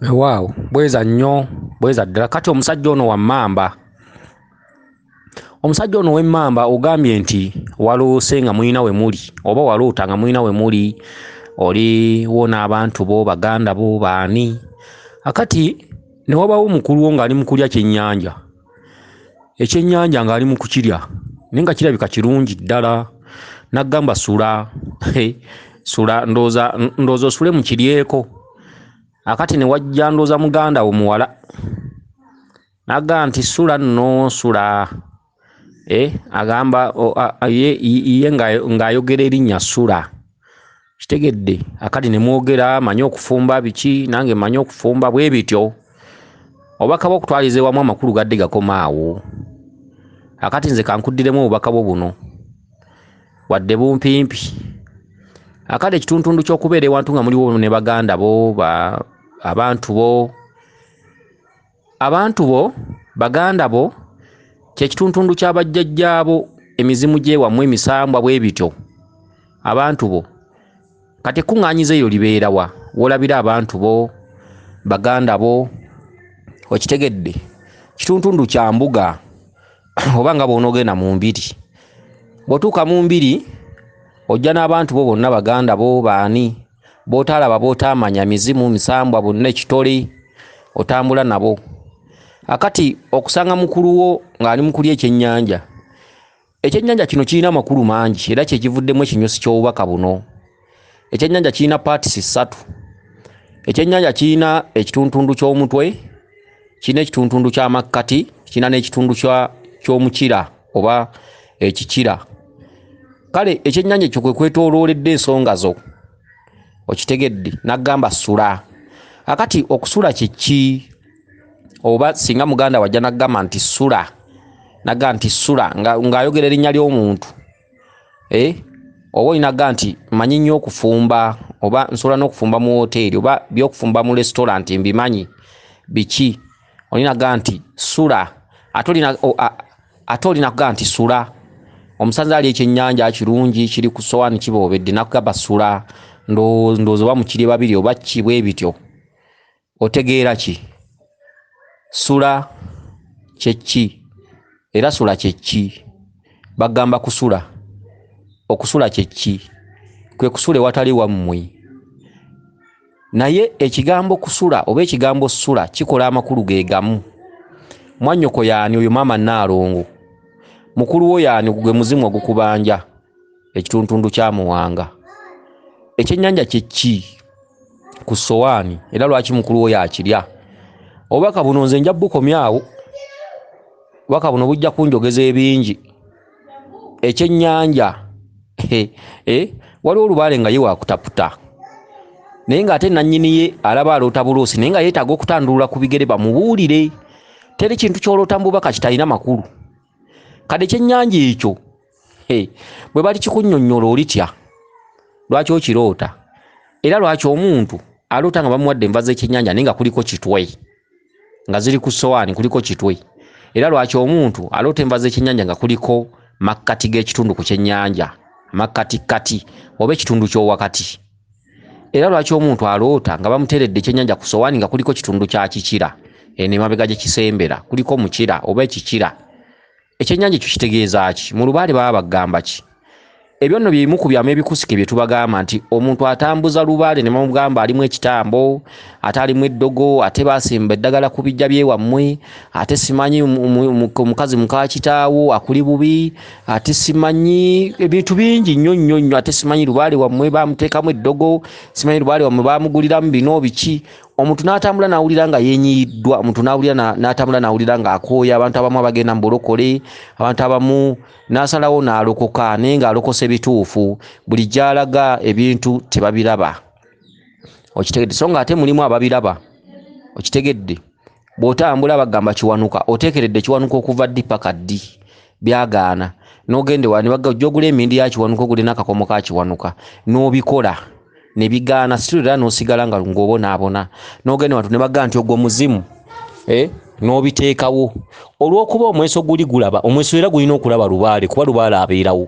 Waaw, bweza nnyo, bweza ddala. Kati omusajja ono wa Mmamba. Omusajja ono w'Emmamba ogambye nti waloose nga mulina we muli, oba waloota nga mulina we muli, oliwo n'abantu bo, Baganda bo, baani. Akati ne wabawo mukulu wo ng'ali mu kulya kyennyanja. Ekyennyanja ng'ali mu kukirya, naye nga kirabika kirungi ddala. N'aggamba sula, sula ndowooza osule mukiryeko. Akati ne wajja ndowooza muganda wo muwala. N'agamba nti sula nno sula. Agamba ye ng'ayogera erinnya sula. Kitegedde. Akati ne mwogera manyi okufumba biki, nange manyi okufumba bwe bityo. Obubaka bw'okutwaliza ewamu amakulu gadde gakoma awo. Akati nze kankuddiremu obubaka bwo buno. Wadde bumpimpi. Akati ekituntundu ky'okubeera ewantu nga muliwo ne Baganda bo, abantu bo, Baganda bo, kyekituntundu ky'abajjajjaabo, emizimu gy'ewammwe emisambwa bwe bityo. Abantu bo. Kati ekkuŋŋaanyiza eryo libeera wa? W'olabira abantu bo, Baganda bo, okitegedde. Kituntundu kya mbuga oba nga bw'onoogenda mu mbiri. Bw'otuuka mu mbiri ojja n'abantu bo bonna Baganda bo, baani, b'otaalaba b'otaamanya, mizimu, misambwa, bonna ekitole, otambula nabo. Akati okusanga mukulu wo ng'ali mu kulya ekyennyanja. Ekyennyanja kino kirina amakulu mangi era kye kivuddemu ekinyusi ky'obubaka buno. Ekyennyanja kirina paatisi 3. Ekyennyanja kirina ekituntundu ky'omutwe, kirina ekituntundu ky'amakkati, kirina n'ekitundu ky'omukira oba ekikira. Kale ekyennyanja ekyo kwe kwetoolooledde ensonga zo. Okitegedde. N'aggamba sula. Akati okusula kye ki? Oba singa muganda wajja n'aggamba nti sula, n'aggamba nti sula ng'ayogera erinnya ly'omuntu. Oba olinaga nti manyi nnyo okufumba, oba nsobola n'okufumba mu woteeri, oba by'okufumba mu restaurant mbimanyi biki. Olinaga nti sula. Ate olina kugamba nti sula. Omusanze ali ekyennyanja kirungi kiri ku ssowaani kiboobedde, n'akugamba sula. Ndowooza oba mukiri babiri oba kibwe bityo. Otegeera ki? Sula kye ki? Era sula kye ki? Bagamba kusula. Okusula kye ki? Kwe kusula ewatali wammwe. Naye ekigambo kusula oba ekigambo sula kikola amakulu ge gamu. Mwannyoko yaani oyo maama Nnaalongo. Mukulu wo yaani gwe muzimu ogukubanja ekituntundu kya Muwanga. Ekyennyanja kye ki ku ssowaani era lwaki mukulu wo yakirya? Obubaka buno nze nja bukomyawo. Obubaka buno bujja kunjogeza ebingi. Ekyennyanja waliwo olubaale nga ye wakutaputa, naye ng'ate nannyini ye alaba aloota buloosi, naye nga yeetaaga okutandulula ku bigere bamubuulire. Teri kintu ky'oloota mu bubaka kitalina makulu. Kale ekyennyanja ekyo bwe bali kikunnyonnyola olitya. Lwaki okiroota? Era lwaki omuntu aloota nga bamuwadde enva z'ekyennyanja naye nga kuliko kitwe, nga ziri ku ssowaani kuliko kitwe. Era lwaki omuntu aloota enva z'ekyennyanja nga kuliko makkati g'ekitundu ku kyennyanja, makkati oba ekitundu ky'owakati. Era lwaki omuntu aloota nga bamuteeredde ekyennyanja ku ssowaani nga kuliko kitundu kya kikira, emabega gye kisembera kuliko mukira oba ekikira. Ekyennyanja ekyo kitegeeza ki? Mu lubaale baba bagamba ki? Ebyo nno bye bimu ku byamu ebikusike bye tubagamba nti omuntu atambuza lubaale ne bamugamba alimu ekitambo, ate alimu eddogo, ate baasimba eddagala ku bijja by'ewammwe, ate simanyi omukazi muka kitaawo akuli bubi, ate simanyi ebintu bingi nnyo, ate simanyi lubaale wammwe baamuteekamu eddogo, simanyi lubaale wammwe baamuguliramu bino biki. Omuntu n'atambula n'awulira nga yeenyiyiddwa, omuntu n'atambula n'awulira ng'akooya, abantu abamu abagenda mu bulokole, abantu abamu n'asalawo n'alokoka naye ng'alokose bituufu, buli gy'alaga ebintu tebabiraba. Okitegedde? So ng'ate mulimu ababiraba. Okitegedde? Bw'otambula bagamba kiwanuka, oteekeredde kiwanuka okuva ddi paka ddi, byagaana. N'ogende wani ojja ogula emindi ya kiwanuka, ogule n'akakomo ka kiwanuka, n'obikola ne bigaana, situlira n'osigala nga ng'obonaabona. N'ogende watu ne bagamba nti ogwo muzimu, n'obiteekawo. Olw'okuba omweso guli gulaba, omweso era gulina okulaba lubaale, kuba lubaale abeerawo.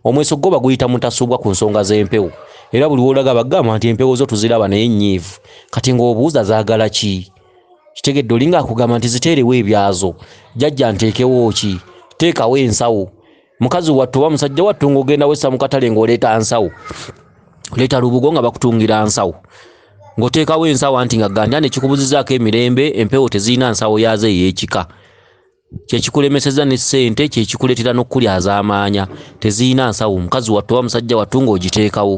omweso gwo baguyita mutasubwa ku nsonga z'empewo era buli wolaga bagamba nti empewo zo tuziraba naye nnyiivu kati ng'obuuza zaagala ki kitegedde olinga akugamba nti ziteerewo ebyazo jjajja nteekewo ki teekawo ensawo mukazi wattu oba musajja wattu ng'ogenda wessa mu katale ng'oleeta nsawo oleeta lubugo nga bakutungira nsawo ng'oteekawo ensawo anti nga ganja nekikubuzizaako emirembe empewo tezirina nsawo yaazo ey'ekika kyekikulemeseza ne ssente kyekikuleetera n'okkulyaza amaanya tezirina nsawo mukazi wattu oba musajja wattu ng'ogiteekawo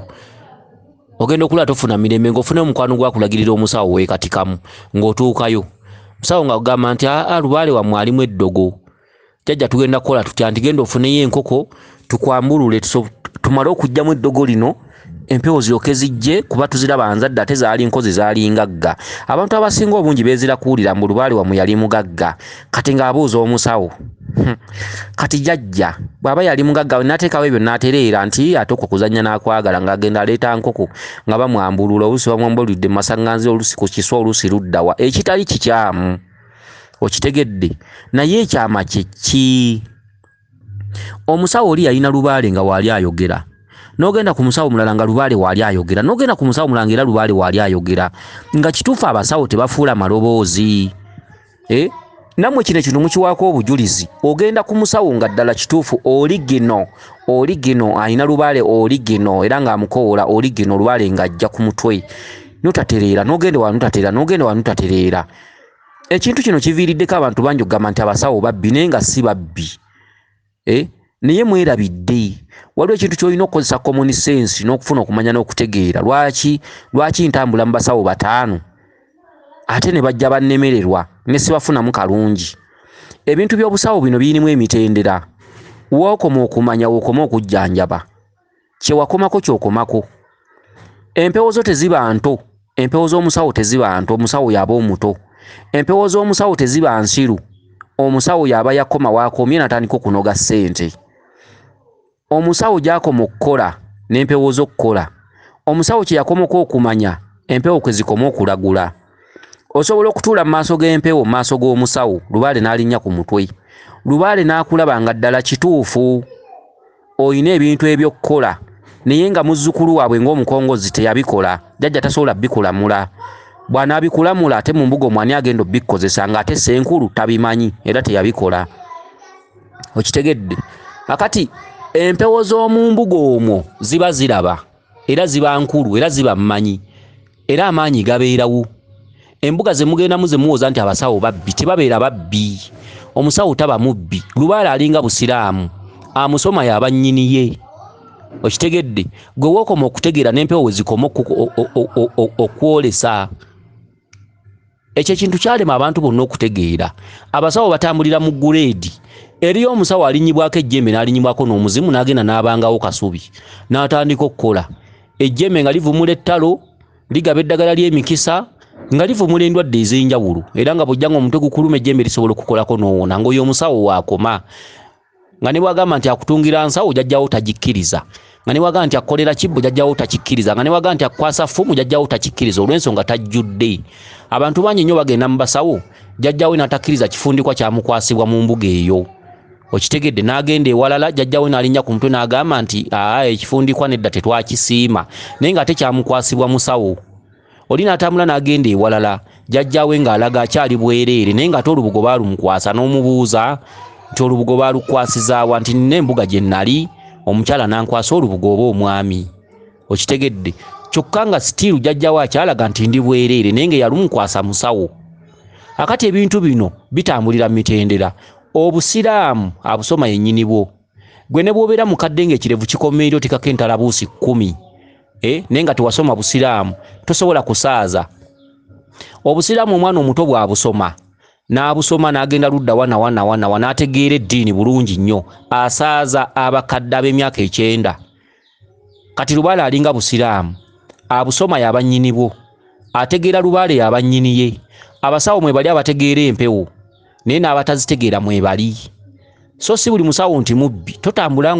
ogenda okula tofuna mirembe ng'ofune omukwano gwakulagirira omusawo weekatikamu ng'otuukayo musawo nga kugamba nti lubaale wammwe alimu eddogo jjajja tugenda kukola tutya nti genda ofuneyo enkoko tukwambulule tumale okuggyamu eddogo lino empewo ziroke zijje kuba tuziraba nzadde ate zaali nkozi zaali ngagga abantu abasinga obungi beezira kuwulira mbu lubaale wammwe yali mugagga kati ng'abuuza omusawo kati jjajja bw'aba yali mugagga n'ateekawo ebyo n'atereera nti ate okuzannya n'akwagala ng'agenda aleeta nkoko nga bamwambulula oluusi bamwambuludde mu masaŋŋanzi oluusi ku kiswa oluusi luddawa ekitali kikyamu okitegedde naye ekyama kye ki omusawo oli yalina lubaale nga waali ayogera n'ogenda ku musawo mulala nga lubaale waali ayogera n'ogenda ku musawo mulala era lubaale waali ayogera nga kituufu abasawo tebafuula maloboozi nammwe kino ekintu mukiwaako obujulizi ogenda ku musawo nga ddala kituufu oli gino alina lubaale oli gino era ng'amukoola oli gino lubaale ng'ajja ku mutwe notatereera n'ogenda wano notatereera n'ogenda wano notatereera ekintu kino kiviiriddeko abantu bangi okugamba nti abasawo babbi naye nga si babbi naye mwerabidde waliwo ekintu ky'olina okukozesa common sense n'okufuna okumanya n'okutegeera lwaki ntambula mu basawo 5 ate ne bajja bannemererwa ne sibafunamu kalungi ebintu by'obusawo bino birimu emitendera wookoma okumanya wookoma okujjanjaba kyewakomako kyokomako empewo zo teziba nto empewo z'omusawo teziba nto omusawo yaba omuto empewo z'omusawo teziba nsiru omusawo yaba yakoma waakomye natandika okunoga ssente omusawo gy'akoma okukola n'empewo z'okukola omusawo kye yakomako okumanya empewo kwe zikoma okulagula osobola okutuula mu maaso g'empewo mu maaso g'omusawo lubaale n'alinnya ku mutwe lubaale n'akulaba nga ddala kituufu oyina ebintu eby'okukola naye nga muzzukulu waabwe ng'omukongozi teyabikola jjajja tasobola bikulamula bw'anaabikulamula ate mu mbuga omwani agenda obbikozesa ng'ate senkulu tabimanyi era teyabikola okitegedde akati empewo z'omu mbuga omwo ziba ziraba era ziba nkulu era ziba mmanyi era amaanyi gabeerawo embuga ze mugendamu ze muwoza nti abasawo babbi tebabeera babbi omusawo taba mubbi lubaale alinga busiraamu amusoma yaba nnyini ye okitegedde gwe wookoma okutegeera n'empewo we zikoma okwolesa ekyo ekintu kyalema abantu bonna okutegeera abasawo batambulira mu guleedi eriyo omusawo alinyibwako ejjembe n'alinyibwako n'omuzimu n'agenda n'abangawo kasubi n'atandika okukola ejjembe nga livumula ettalo ligaba eddagala ly'emikisa nga livumula endwadde ez'enjawulo era nga bw'ojja ng'omutwe gukuluma ejjembe lisobola okukolako n'owona ng'oyo omusawo waakoma nga ne bwagamba nti akutungira nsawo jjajjawo tagikkiriza nga ne bwagamba nti akukolera kibbo jjajjawo takikkiriza nga ne bwagamba nti akukwasa ffumu jjajjawo takikkiriza olw'ensonga tajjudde abantu bangi nnyo bagenda mu basawo jjajjawe n'atakkiriza kifundikwa kyamukwasibwa mu mbuga eyo okitegedde n'agenda ewalala jjajjawe n'alinnya ku mutwe n'agamba nti ekifundikwa nedda tetwakisiima naye nga ate kyamukwasibwa musawo oli n'atambula n'agenda ewalala jjajjawe ng'alaga akyali bwereere naye nga ate olubugo baalumukwasa n'omubuuza nti olubugo baalukwasizaawa nti nina embuga gye nnali omukyala n'ankwasa olubugo oba omwami okitegedde kyokka nga sitiiru jjajjawe akyalaga nti ndi bwereere naye nga yalumukwasa musawo akati ebintu bino bitambulira mu mitendera obusiraamu abusoma yennyini bwo gwe ne bw'obeera mukadde ng'ekirevu kikomeeryo tekako entalabuusi 10 naye nga tewasoma busiraamu tosobola kusaaza obusiraamu omwana omuto bw'abusoma n'abusoma n'agenda ludda wana n'ategeera eddiini bulungi nnyo asaaza abakadde ab'emyaka 9 kati lubaale alinga busiraamu abusoma yaba nnyini bwo ategeera lubaale yaba nnyini ye abasawo mwe bali abategeera empewo naye n'abatazitegeera mwe bali so si buli musawo nti mubbi totambula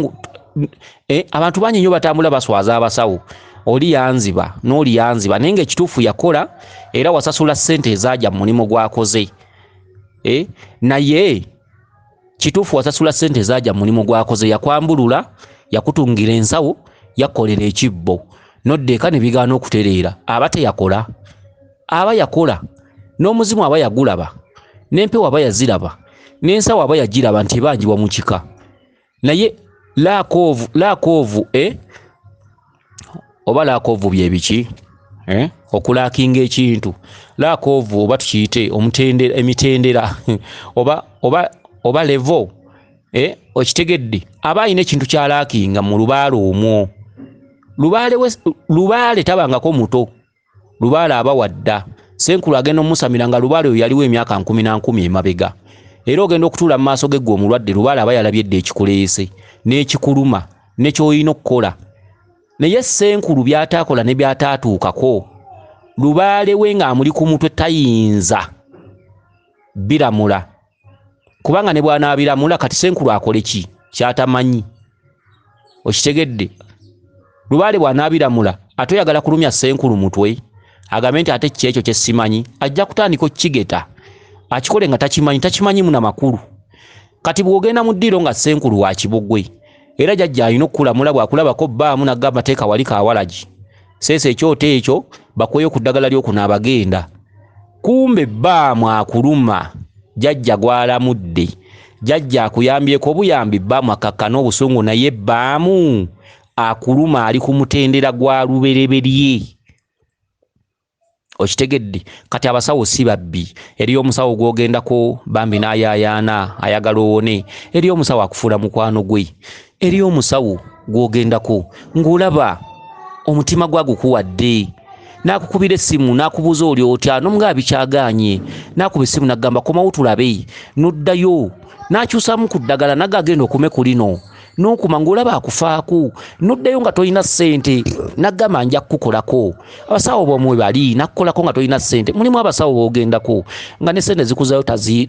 abantu bangi nnyo batambula baswaza abasawo oli yanziba n'oli yanziba naye ng'ekituufu yakola era wasasula ssente ezajja mu mulimu gwakoze naye kituufu wasasula ssente ezajja mu mulimu gwakoze yakwambulula yakutungira ensawo yakolera ekibbo noddeeka ne bigaana okutereera aba teyakola aba yakola n'omuzimu aba yagulaba n'empewo aba yaziraba n'ensawo aba yagiraba nti ebanjibwa mu kika naye laakovu oba laakovu bye biki okulaakinga ekintu laakovu oba tukiyite emitendera oba levo okitegedde aba alina ekintu kyalaakinga mu lubaale omwo lubaale tabangako muto lubaale aba wadda senkulu agenda omusamira nga lubaale oyo yaliwo emyaka 10 emabega era ogenda okutuula mu maaso geggwe omulwadde lubaale aba yalabye dde ekikuleese n'ekikuluma nekyoyina okukola naye senkulu byataakola ne byataatuukako lubaale we ng'amuli ku mutwe tayinza biramula kubanga ne bw'anaabiramula kati senkulu akole ki kyatamanyi okitegedde lubaale bw'anaabiramula ate oyagala kulumya senkulu mutwe agambe nti ate kyekyo kye simanyi ajja kutandika okigeta akikole nga takimanyi muna makulu kati bw'ogenda mu ddiiro nga senkulu wa kibugwe era jjajja alina okukulamula bw'akulabako bbaamu nagamba teeka wali kawalagi seesa ekyoto ekyo bakweyo ku ddagala ly'okunaaba genda kumbe bbaamu akuluma jjajja gwalamudde jjajja akuyambyeko obuyambi bbaamu akakkana obusungu naye bbaamu akuluma ali ku mutendera gwa lubereberye okitegedde kati abasawo si babbi eriyo omusawo gwogendako bambi n'ayaayaana ayagala owone eriyo omusawo akufuula mukwano gwe eriyo omusawo gwogendako ng'olaba omutima gwagukuwadde n'akukubira essimu n'akubuuza oli otya n'omugamba bikyagaanye n'akuba essimu n'agamba komawo tulabe n'oddayo n'akyusamu ku ddagala nagagenda okume ku lino n'okuma ng'olaba akufaaku n'oddayo nga tolina ssente n'agamba nja kukukolako abasawo bomwe bali nakukolako nga tolina ssente mulimu abasawo boogendako nga ne ssente zikuzaayo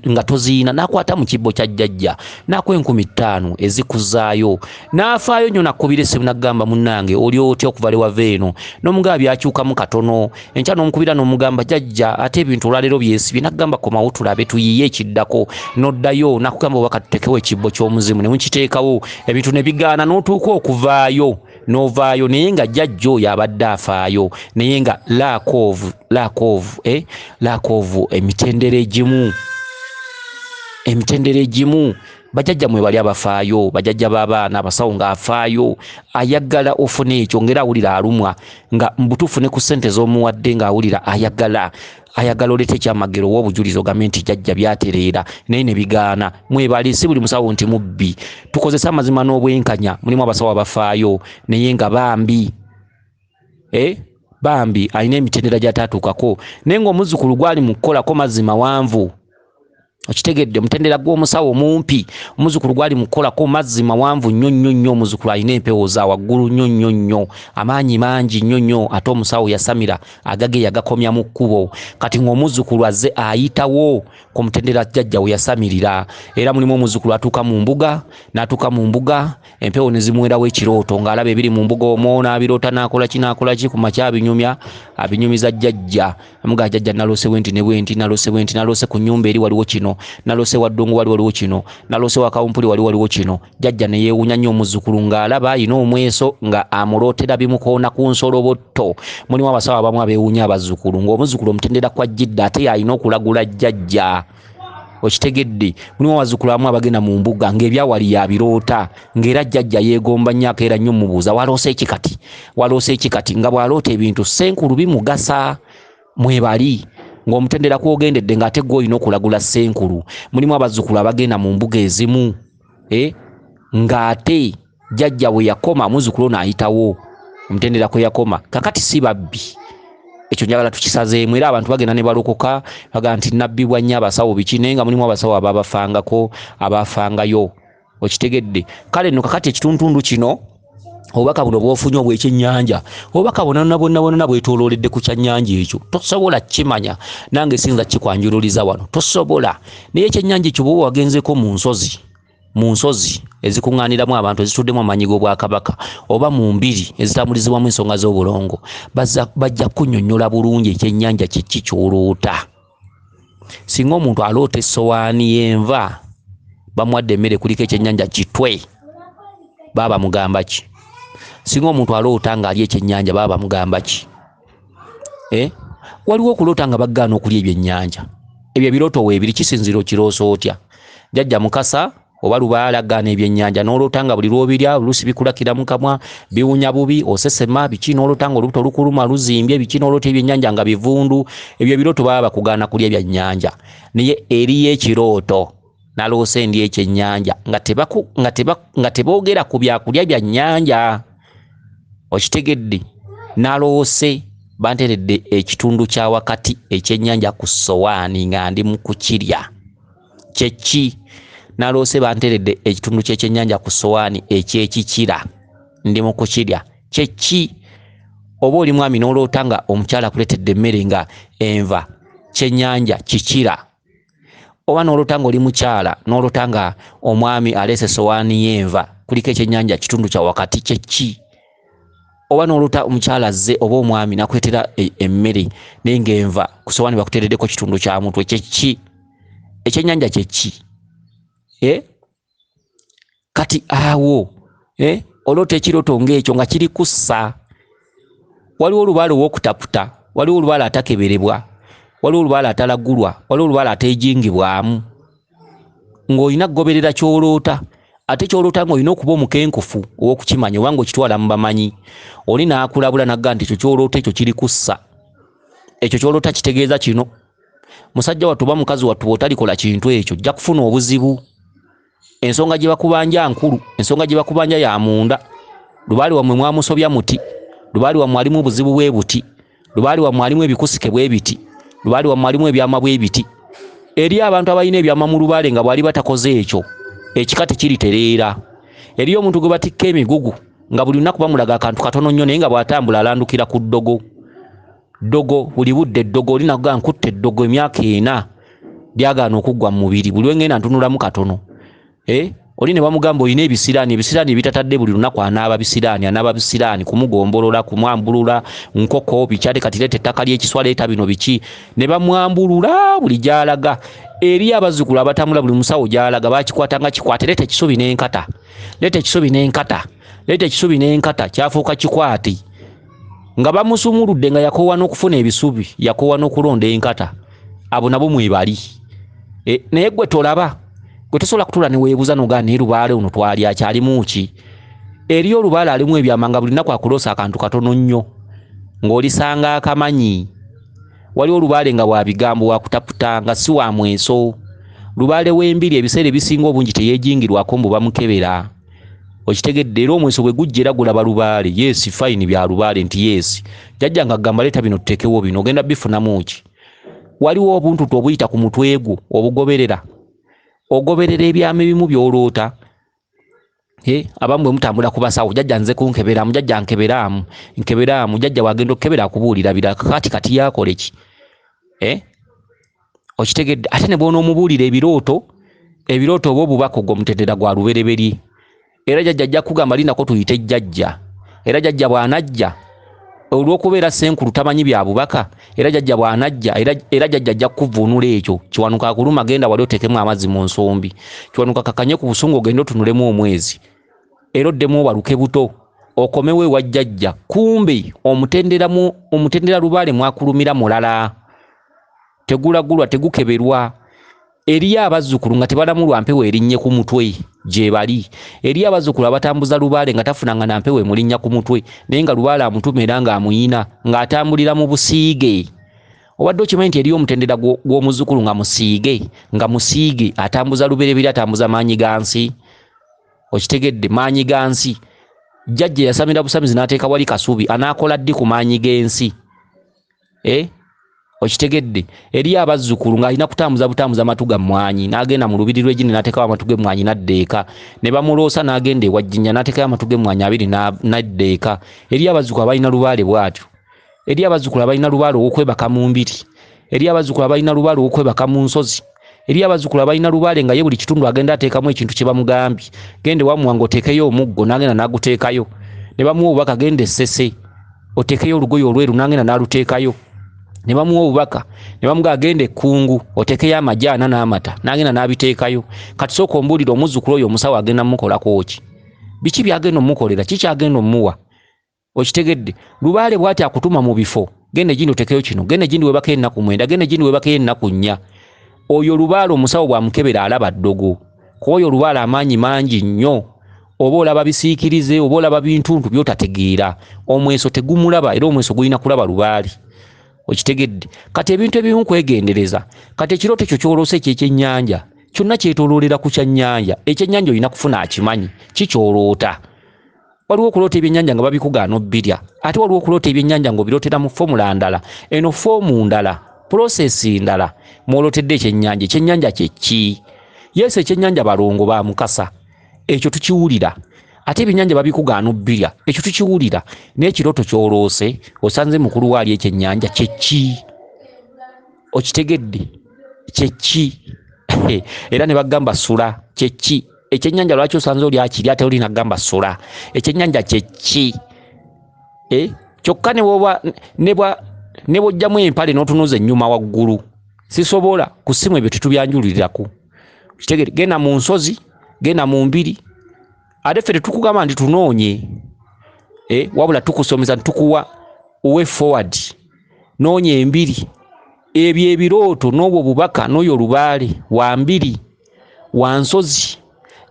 nga toziina n'akwata mu kibbo kya jjajja n'akwa 50 ezikuzaayo n'afaayo nnyo nakubira essimu n'agamba munnange oli otya okuva le wava eno n'omugamba byakyukamu katono enkya n'omukubira n'omugamba jjajja ate ebintu olwaleero byesibye n'agamba komawo tulabe tuyiye ekiddako n'oddayo n'akugamba oba katutekewo ekibbo ky'omuzimu ne mukiteekawo ebintu ne bigaana n'otuuka okuvaayo n'ovaayo naye nga jjajja oyo abadde afaayo naye nga laakovu emitendera egimu bajjajja mwe bali abafaayo bajjajja b'abaana abasawo ng'afaayo ayagala ofune ekyo ngera awulira alumwa nga mbutuufu ne ku ssente z'omuwadde ng'awulira ayagala olete ekyamagero w'obujulizi ogambe nti jjajja byatereera naye ne bigaana mwebali si buli musawo nti mubbi tukozesa amazima n'obwenkanya mulimu abasawo abafaayo naye nga bambi alina emitendera gy'ataatuukako naye ng'omuzzukulu gwali mu kukolako mazzi mawanvu okitegedde omutendera gw'omusawo mumpi omuzzukulu gwali mu kukolako mazzi mawanvu nnyo omuzzukulu alina empewo za waggulu nnyo amaanyi mangi nnyo ate omusawo yasamira agage yagakomya mu kkubo kati ng'omuzzukulu azze ayitawo ku mutendera jjajja we yasamirira era mulimu omuzzukulu atuuka mu mbuga empewo ne zimuwerawo ekirooto ng'alaba ebiri mu mbuga omwo n'abiroota n'akola ki ku makya abinyumiza jjajja amugaa jjajja naloose bwenti ne bwenti naloose ku nnyumba eri waliwo kino nalose waddungu waliwo kino nalose wakawumpuli waliwo kino jjajja ne yeewunya nnyo omuzzukulu ng'alaba alina omweso nga amulootera bimukoona ku nsolobotto mulimu abasawo abamu abeewunya abazzukulu ng'omuzzukulu omutendera kwa jjidda ate yalina okulagula jjajja okitegedde mulimu abazzukulu abamu abagenda mu mbuga ng'ebyawali yabiroota ng'era jjajja yeegomba nnyo akeera nnyo mubuuza waloose ekikati nga bw'aloota ebintu senkulu bimugasa mwebali ng'omutendera kwogendedde ng'ate gwe olina okulagula senkulu mulimu abazzukulu abagenda mu mbuga ezimu ng'ate jjajja bwe yakoma muzzukulu n'ayitawo omutendera kwe yakoma kakati si babbi ekyo njagala tukisazeemu era abantu bagenda ne balokoka baga nti nabbibwa nnyo abasawo biki naye nga mulimu abasawo ababafangako abafangayo okitegedde kale nno kakati ekituntundu kino obubaka buno bwofunye obw'ekyennyanja obubaka bonna bwetolooledde ku kyannyanja ekyo tosobola kimanya nange sinza kikwanjululiza wano tosobola naye ekyennyanja ekyo bwoba wagenzeko mu nsozi ezikuŋŋaaniramu abantu ezituddemu amanyigo bwakabaka oba mu mbiri ezitambulizibwamu ensonga z'obulongo bajja kunnyonnyola bulungi ekyennyanja kiki kyoloota singa omuntu aloota essowaani y'enva bamuwadde emmere kuliko ekyennyanja kitwe baba mugamba ki? Singa omuntu aloota nga ali ekyennyanja baba mugamba ki? Waliwo okuloota nga baggaana okulya ebyennyanja. Ebyo ebirooto weebiri kisinziro kiroosa otya? Jjajja Mukasa oba Lubaale aggaana ebyennyanja n'oloota nga buli lw'obirya oluusi bikulakira mu kamwa biwunya bubi osesema biki n'oloota nga olubuto lukuluma luzimbye biki n'oloota ebyennyanja nga bivundu. Ebyo ebirooto baba bakugaana kulya ebyennyanja. Naye eriyo ekirooto naloose ndi ekyennyanja nga teboogera ku byakulya byannyanja. Okitegedde? Naloose banteredde ekitundu kya wakati ekyennyanja ku ssowaani nga ndi mu kukirya. Kyeki? Naloose banteredde ekitundu ky'ekyennyanja ku ssowaani ekyekikira ndi mu kukirya. Kyeki? Oba oli mwami n'oloota nga omukyala akuletedde emmere nga enva kyennyanja kikira. Oba n'oloota nga oli mukyala n'oloota nga omwami aleese ssowaani y'enva kuliko ekyennyanja kitundu kya wakati. Kyeki? Oba n'oloota omukyala azze oba omwami nakuletera emmere naye ng'enva ku ssowaani bakutereddeko kitundu kya mutwe. Kyeki? Ekyennyanja kyeki? Kati awo oloota ekirooto ng'ekyo nga kiri kussa. Waliwo Olubaale ow'okutaputa, waliwo Olubaale atakeberebwa, waliwo Olubaale atalagulwa, waliwo Olubaale ateejingibwamu. Ng'olina kugoberera ky'oloota. Ate ky'oloota ng'olina okuba omukenkufu ow'okukimanya oba ng'okitwala mu bamanyi. Oli n'akulabula n'agga nti ekyo ky'oloota ekyo kiri kussa. Ekyo ky'oloota kitegeeza kino. Musajja wattu oba mukazi wattu bw'otalikola kintu ekyo ojja kufuna obuzibu. Ensonga gye bakubanja nkulu, ensonga gye bakubanja ya munda. Lubaale wammwe mwamusobya muti, Lubaale wammwe alimu obuzibu bwe buti, Lubaale wammwe alimu ebikusike bwe biti, Lubaale wammwe alimu ebyama bwe biti. Eri abantu abalina ebyama mu Lubaale nga bwali batakoze ekyo, ekika tekiritereera. Eriyo omuntu gwe batikka emigugu nga buli lunaku bamulaga akantu katono nnyo naye nga bw'atambula alandukira ku ddogo. Ddogo buli budde eddogo oli nakugaa nkutte eddogo emyaka 4 lyagaana okuggwa mu mubiri buli wengenda ntunulamu katono. Oli ne bamugamba olina ebisiraani bitatadde buli lunaku anaaba bisiraani kumugombolola kumwambulula nkoko bikyade kati leeta ettaka ly'ekiswa leeta bino biki ne bamwambulula buli gy'alaga. Eri abazzukulu abatambula buli musawo gy'alaga bakikwata nga kikwate leeta ekisubi n'enkata kyafuuka kikwati nga bamusumuludde nga yakoowa n'okufuna ebisubi yakoowa n'okulonda enkata. Abo nabo mwebali. Naye gwe tolaba gwe tosobola kutula ne weebuuza n'ogaa naye Lubaale ono twali akyalimu ki? Eriyo Olubaale alimu ebyama nga buli lunaku akuloosa akantu katono nnyo ng'olisanga akamanyi. Waliwo Olubaale nga wa bigambo wakutaputa nga si wa mweso. Lubaale w'embiri ebiseera ebisinga obungi teyeejingirwako mbu bamukebera. Okitegedde era omweso bwe gujja era gulaba Lubaale. Yes, fine bya Lubaale nti yes. Jjajja nga gamba leeta bino tutekewo bino ogenda bifunamu ki? Waliwo obuntu obuyita ku mutwe gwo obugoberera. Ogoberera ebyama ebimu by'oloota. Abamu bwe mutambula ku basawo jjajja nze kunkeberamu jjajja nkeberamu jjajja wagenda okukebera akubuulira bira kati yakole ki? Okitegedde ate ne bw'onoomubuulira ebirooto oba obubaka ogwo mutendera gwa lubereberye. Era jjajja ajja kugamba linako tuyite jjajja. Era jjajja bw'anajja olw'okubeera senkulu tamanyi bya bubaka era jjajja bw'anajja era jjajja ajja kukuvuunula ekyo. Kiwanuka akuluma genda wali oteekemu amazzi mu nsombi. Kiwanuka kakanye ku busungu ogende otunulemu omwezi. Era oddemu owaluke buto okomewo ewa jjajja. Kumbe omutendera Lubaale mwakulumira mulala. Tegulagulwa tegukeberwa. Eriyo abazzukulu nga tebalamulwa mpewo erinnye ku mutwe gye bali. Eriyo abazzukulu abatambuza Lubaale nga tafunanga na mpewo emulinnya ku mutwe naye nga Lubaale amutuma era ng'amuyina ng'atambulira mu busiige. Obadde okimanyi nti eriyo omutendera gw'omuzzukulu nga musiige atambuza lubereberye atambuza maanyi ga nsi. Okitegedde maanyi ga nsi. Jjajja yasamira busamizi n'ateeka wali kasubi anaakola ddi ku maanyi g'ensi? Okitegedde eriyo abazzukulu ng'alina kutambuza matu ga mmwanyi n'agenda mu lubiri lw'egini n'ateekawo amatu g'emmwanyi n'addeeka ne bamuloosa n'agenda ewa Jjinja n'ateekayo amatu g'emmwanyi 2 n'addeeka. Eriyo abazzukulu abalina Lubaale bw'atyo. Eriyo abazzukulu abalina Lubaale ow'okwebaka mu mbiri. Eriyo abazzukulu abalina Lubaale ow'okwebaka mu nsozi. Eriyo abazzukulu abalina Lubaale nga ye buli kitundu agenda ateekamu ekintu kye bamugambye. Gende wamuwanga oteekeyo omuggo n'agenda n'aguteekayo. Ne bamuwa obubaka genda essese oteekeyo olugoye olweru n'agenda n'aluteekayo. Ne bamuwa obubaka ne bamugaa agenda ekkungu oteekeyo amajaana n'amata n'agenda n'abiteekayo. Kati sooka ombuulira omuzzukulu oyo omusawo agenda mukolako ki? biki byagenda omukolera kikyagenda omuwa okitegedde lubaale bwati akutuma mu bifo gende gindi otekeyo kino gende gindi webaka ennaku 9 gende gindi webaka ennaku 4 oyo lubaale omusawo bwamukebera alaba ddogo kwoyo lubaale amaanyi mangi nnyo oba olaba bisiikirize oba olaba bintuntu byotategeera omweso tegumulaba era omweso gulina kulaba lubaale okitegedde kati ebintu ebimu kwegendereza kati ekirooto ekyo kyolose ekyekyennyanja kyonna kyetooloolera ku kyannyanja ekyennyanja olina kufuna akimanyi kikyoloota waliwo okuloota ebyennyanja nga babikugaana obbirya ate waliwo okuloota ebyennyanja ng'obirootera mu fomula ndala eno foomu ndala purosesi ndala mwolootedde ekyennyanja kyeki yesu ekyennyanja balongo ba mukasa ekyo tukiwulira ate ebyennyanja babikugaana obbirya ekyo tukiwulira n'ekirooto kyoloose osanze mukulu waali ekyennyanja kyeki okitegedde kyeki era ne bagamba sula kyeki ekyennyanja lwaki osanze oli akiri ate olina gamba sula ekyennyanja kyeki kyokka ne bw'ojjamu empale n'otunuuza ennyuma waggulu sisobola ku ssimu ebyo tetubyanjuliriraku kitegere genda mu nsozi genda mu mbiri ate ffe tetukugamba nti tunoonye wabula tukusomesa ntukuwa way forward noonya embiri ebyo ebirooto n'obwo bubaka n'oyo lubaale wa mbiri wa nsozi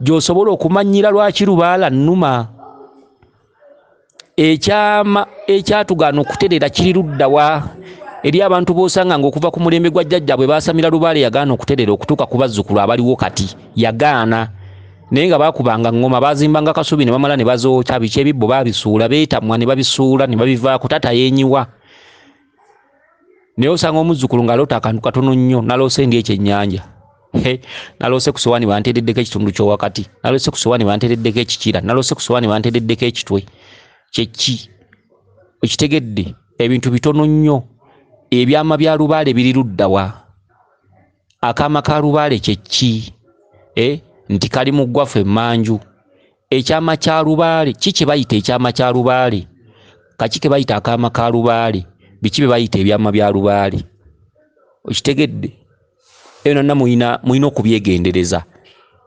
gy'osobola okumanyira lwaki lubaala nnuma ekyama ekyatugaana okuterera kiri luddawa eri abantu b'osanga ng'okuva ku mulembe gwa jjajja bwe baasamira lubaale yagaana okuterera okutuuka ku bazzukulu abaliwo kati yagaana naye nga baakubanga ngoma baazimbanga kasubi ne bamala ne bazookya biki ebibbo baabisuula beetamwa ne babisuula ne babivaako tata yeenyiwa naye osanga omuzzukulu ng'aloota akantu katono nnyo naloose ndi ekyennyanja naloose ku sowaani banteereddeko ekitundu ky'owakati naloose ku sowaani banteereddeko ekikira naloose ku sowaani banteereddeko ekitwe kyeki okitegedde ebintu bitono nnyo ebyama bya lubaale biri luddawa akaama ka lubaale kyeki nti kali mu ggwafu emmanju ekyama kya lubaale kiki bayita ekyama kya lubaale kaki ke bayita akaama ka lubaale biki bye bayita ebyama bya lubaale okitegedde eyo nonna muyina okubyegendereza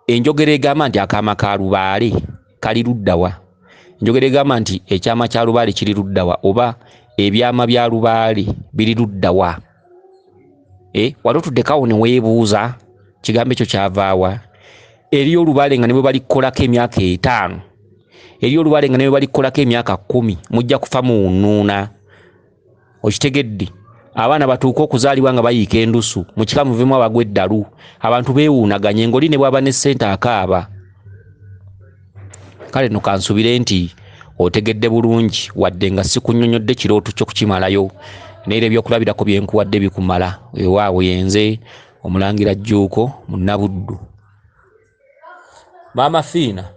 enjogera egamba nti akaama ka lubaale kali luddawa enjogera egamba nti ekyama kya lubaale kiri luddawa oba ebyama bya lubaale biri luddawa wali otuddekawo ne weebuuza kigambo ekyo kyavaawa eriyo olubaale nga ne bwe balikukolako emyaka 5 eriyo olubaale nga ne bwe balikukolako emyaka 10 mujja kufa muwunnuuna okitegedde abaana batuuka okuzaalibwa nga bayiika endusu mu kika muvemu abagwa eddalu abantu beewuunaganye ng'oli ne bwaba ne ssente akaaba kale no kansubire nti otegedde bulungi wadde nga sikunnyonnyodde kirooto kyo kukimalayo naye ebyokulabirako bye nkuwadde bikumala ewaawe yenze Omulangira Jjuuko Munnabuddu Maama Fiina